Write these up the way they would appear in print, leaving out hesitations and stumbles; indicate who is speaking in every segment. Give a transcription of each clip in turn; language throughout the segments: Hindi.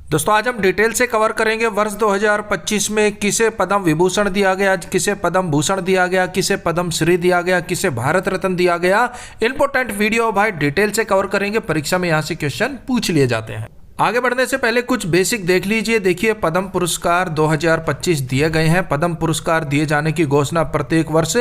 Speaker 1: दोस्तों आज हम डिटेल से कवर करेंगे वर्ष 2025 में किसे पद्म विभूषण दिया गया, किसे पद्म भूषण दिया गया, किसे पद्म श्री दिया गया, किसे भारत रत्न दिया गया। इंपॉर्टेंट वीडियो भाई डिटेल से कवर करेंगे, परीक्षा में यहाँ से क्वेश्चन पूछ लिए जाते हैं। आगे बढ़ने से पहले कुछ बेसिक देख लीजिए। देखिए पद्म पुरस्कार 2025 दिए गए हैं। पद्म पुरस्कार दिए जाने की घोषणा प्रत्येक वर्ष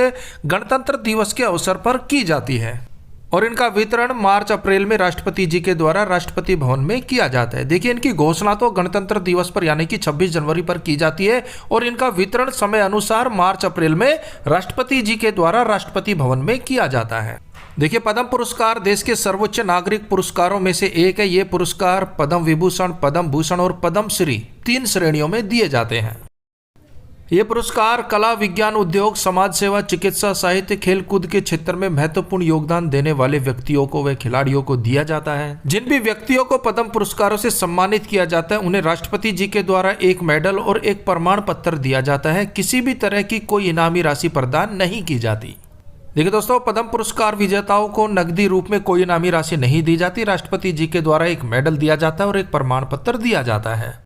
Speaker 1: गणतंत्र दिवस के अवसर पर की जाती है और इनका वितरण मार्च अप्रैल में राष्ट्रपति जी के द्वारा राष्ट्रपति भवन में किया जाता है। देखिए इनकी घोषणा तो गणतंत्र दिवस पर यानी कि 26 जनवरी पर की जाती है और इनका वितरण समय अनुसार मार्च अप्रैल में राष्ट्रपति जी के द्वारा राष्ट्रपति भवन में किया जाता है। देखिए पद्म पुरस्कार देश के सर्वोच्च नागरिक पुरस्कारों में से एक है। ये पुरस्कार पद्म विभूषण, पद्म भूषण और पद्म श्री 3 श्रेणियों में दिए जाते हैं। ये पुरस्कार कला, विज्ञान, उद्योग, समाज सेवा, चिकित्सा, साहित्य, खेलकूद के क्षेत्र में महत्वपूर्ण योगदान देने वाले व्यक्तियों को व खिलाड़ियों को दिया जाता है। जिन भी व्यक्तियों को पद्म पुरस्कारों से सम्मानित किया जाता है उन्हें राष्ट्रपति जी के द्वारा एक मेडल और एक प्रमाण पत्र दिया जाता है। किसी भी तरह की कोई इनामी राशि प्रदान नहीं की जाती। देखिए दोस्तों पद्म पुरस्कार विजेताओं को नकदी रूप में कोई इनामी राशि नहीं दी जाती। राष्ट्रपति जी के द्वारा एक मेडल दिया जाता है और एक प्रमाण पत्र दिया जाता है।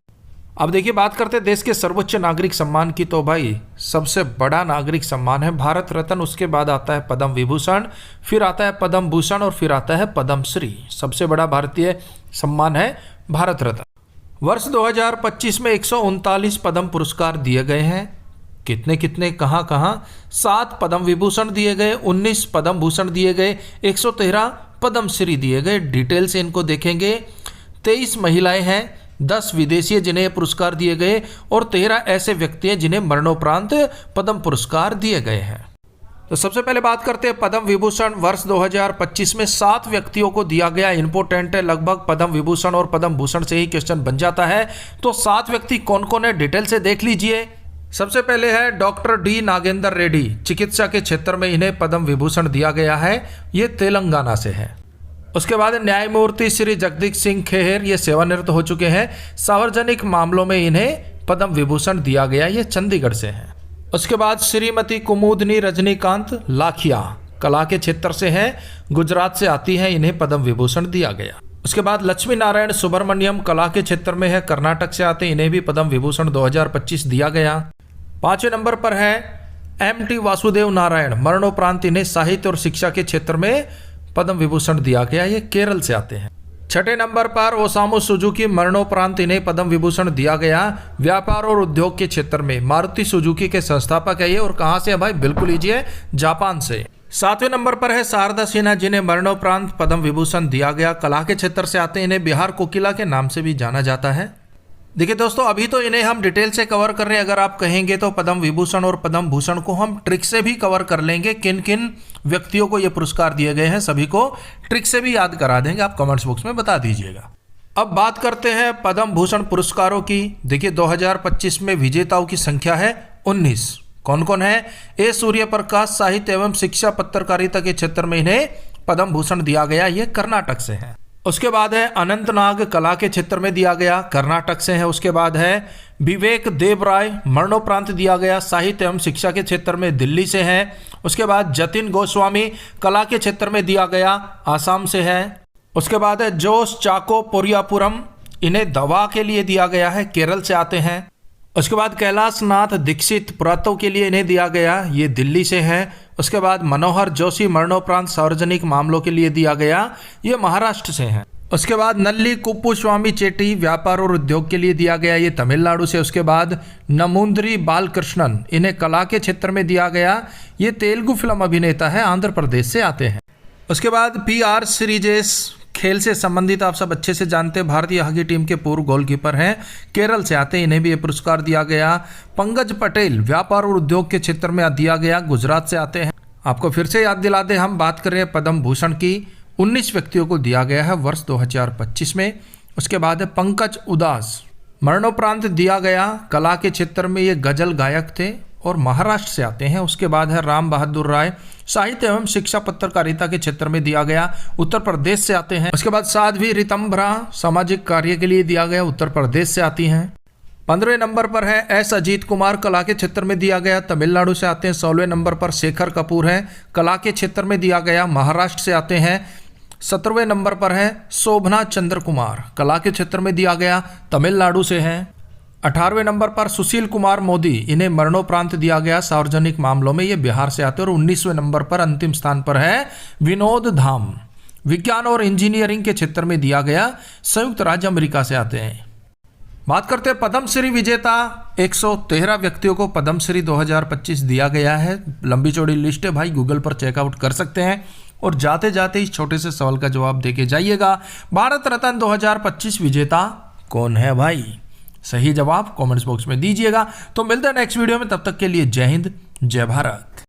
Speaker 1: अब देखिए बात करते हैं देश के सर्वोच्च नागरिक सम्मान की। तो भाई सबसे बड़ा नागरिक सम्मान है भारत रत्न, उसके बाद आता है पद्म विभूषण, फिर आता है पद्म भूषण और फिर आता है पद्म श्री। सबसे बड़ा भारतीय सम्मान है भारत रत्न। वर्ष 2025 में 139 पद्म पुरस्कार दिए गए हैं। कितने कितने कहाँ कहाँ 7 पद्म विभूषण दिए गए, 19 पद्म भूषण दिए गए, 113 पद्म श्री दिए गए। डिटेल से इनको देखेंगे। 23 महिलाएं हैं, 10 विदेशी जिन्हें पुरस्कार दिए गए और 13 ऐसे व्यक्ति हैं जिन्हें मरणोपरांत पद्म पुरस्कार दिए गए हैं। तो सबसे पहले बात करते हैं पद्म विभूषण। वर्ष 2025 में 7 व्यक्तियों को दिया गया। इंपॉर्टेंट है, लगभग पद्म विभूषण और पद्म भूषण से ही क्वेश्चन बन जाता है। तो 7 व्यक्ति कौन कौन है डिटेल से देख लीजिए। सबसे पहले है डॉक्टर डी नागेंद्र रेड्डी, चिकित्सा के क्षेत्र में इन्हें पद्म विभूषण दिया गया है। ये तेलंगाना से है। उसके बाद न्यायमूर्ति श्री जगदीश सिंह खेहर, ये सेवानिवृत्त हो चुके हैं। सार्वजनिक मामलों में इन्हें पद्म विभूषण दिया गया, ये चंडीगढ़ से हैं। उसके बाद श्रीमती कुमुदनी रजनीकांत लाखिया, कला के क्षेत्र से हैं, गुजरात से आती हैं, इन्हें पद्म विभूषण दिया गया। उसके बाद लक्ष्मी नारायण सुब्रमण्यम, कला के क्षेत्र में है, कर्नाटक से आते हैं, इन्हें भी पद्म विभूषण 2025 दिया गया। 5वें नंबर पर है MT वासुदेव नारायण, मरणोपरांत इन्हें साहित्य और शिक्षा के क्षेत्र में पद्म विभूषण दिया गया, ये केरल से आते हैं। 6ठे नंबर पर ओसामू सुजुकी, मरणोपरांत इन्हें पद्म विभूषण दिया गया व्यापार और उद्योग के क्षेत्र में। मारुति सुजुकी के संस्थापक है ये और कहां से है भाई, बिल्कुल लीजिए जापान से। 7वें नंबर पर है शारदा सिन्हा, जिन्हें मरणोपरांत पद्म विभूषण दिया गया, कला के क्षेत्र से आते हैं, इन्हें बिहार कोकिला के नाम से भी जाना जाता है। देखिए दोस्तों अभी तो इन्हें हम डिटेल से कवर कर रहे हैं। अगर आप कहेंगे तो पद्म विभूषण और पद्म भूषण को हम ट्रिक से भी कवर कर लेंगे। किन किन व्यक्तियों को ये पुरस्कार दिए गए हैं सभी को ट्रिक से भी याद करा देंगे, आप कमेंट्स बॉक्स में बता दीजिएगा। अब बात करते हैं पद्म भूषण पुरस्कारों की। देखिए 2025 में विजेताओं की संख्या है 19। कौन कौन है? ए सूर्य प्रकाश, साहित्य एवं शिक्षा पत्रकारिता के क्षेत्र में इन्हें पद्म भूषण दिया गया, ये कर्नाटक से है। उसके बाद है अनंतनाग, कला के क्षेत्र में दिया गया, कर्नाटक से है। उसके बाद है विवेक देव राय, मरणोपरांत दिया गया, साहित्य एवं शिक्षा के क्षेत्र में, दिल्ली से है। उसके बाद जतिन गोस्वामी, कला के क्षेत्र में दिया गया, आसाम से है। उसके बाद है जोश चाको पोरियापुरम, इन्हें दवा के लिए दिया गया है, केरल से आते हैं। उसके बाद कैलाश नाथ दीक्षित, पुरातत्व के लिए इन्हें दिया गया, ये दिल्ली से है। उसके बाद मनोहर जोशी, मरणोपरांत सार्वजनिक मामलों के लिए दिया गया, ये महाराष्ट्र से हैं। उसके बाद नल्ली कुप्पुस्वामी चेट्टी, व्यापार और उद्योग के लिए दिया गया, ये तमिलनाडु से। उसके बाद नमूंद्री बालकृष्णन, इन्हें कला के क्षेत्र में दिया गया, ये तेलुगु फिल्म अभिनेता है, आंध्र प्रदेश से आते हैं। उसके बाद PR श्रीजेश, खेल से संबंधित आप सब अच्छे से जानते हैं, भारतीय हॉकी टीम के पूर्व गोलकीपर हैं, केरल से आते हैं, इन्हें भी ये पुरस्कार दिया गया। पंकज पटेल, व्यापार और उद्योग के क्षेत्र में दिया गया, गुजरात से आते हैं। आपको फिर से याद दिला दें, हम बात कर रहे हैं पद्म भूषण की। 19 व्यक्तियों को दिया गया है वर्ष 2025 में। उसके बाद है पंकज उदास, मरणोपरांत दिया गया, कला के क्षेत्र में ये गजल गायक थे और महाराष्ट्र से आते हैं। उसके बाद है राम बहादुर राय, साहित्य एवं शिक्षा पत्रकारिता के क्षेत्र में दिया गया, उत्तर प्रदेश से आते हैं। उसके बाद साध्वी रितंभरा, सामाजिक कार्य के लिए दिया गया, उत्तर प्रदेश से आती हैं। 15वें नंबर पर है S अजीत कुमार, कला के क्षेत्र में दिया गया, तमिलनाडु से आते हैं। 16वें नंबर पर शेखर कपूर हैं, कला के क्षेत्र में दिया गया, महाराष्ट्र से आते हैं। 17वें नंबर पर है शोभना चंद्र कुमार, कला के क्षेत्र में दिया गया, तमिलनाडु से हैं। 18वें नंबर पर सुशील कुमार मोदी, इन्हें मरणोपरांत दिया गया सार्वजनिक मामलों में, ये बिहार से आते हैं। और 19वें नंबर पर अंतिम स्थान पर है विनोद धाम, विज्ञान और इंजीनियरिंग के क्षेत्र में दिया गया, संयुक्त राज्य अमेरिका से आते हैं। बात करते हैं पद्मश्री विजेता। 113 व्यक्तियों को पद्मश्री 2025 दिया गया है। लंबी चौड़ी लिस्ट है भाई, गूगल पर चेकआउट कर सकते हैं। और जाते जाते इस छोटे से सवाल का जवाब देके जाइएगा, भारत रत्न 2025 विजेता कौन है भाई? सही जवाब कमेंट्स बॉक्स में दीजिएगा। तो मिलते हैं नेक्स्ट वीडियो में, तब तक के लिए जय हिंद, जय भारत।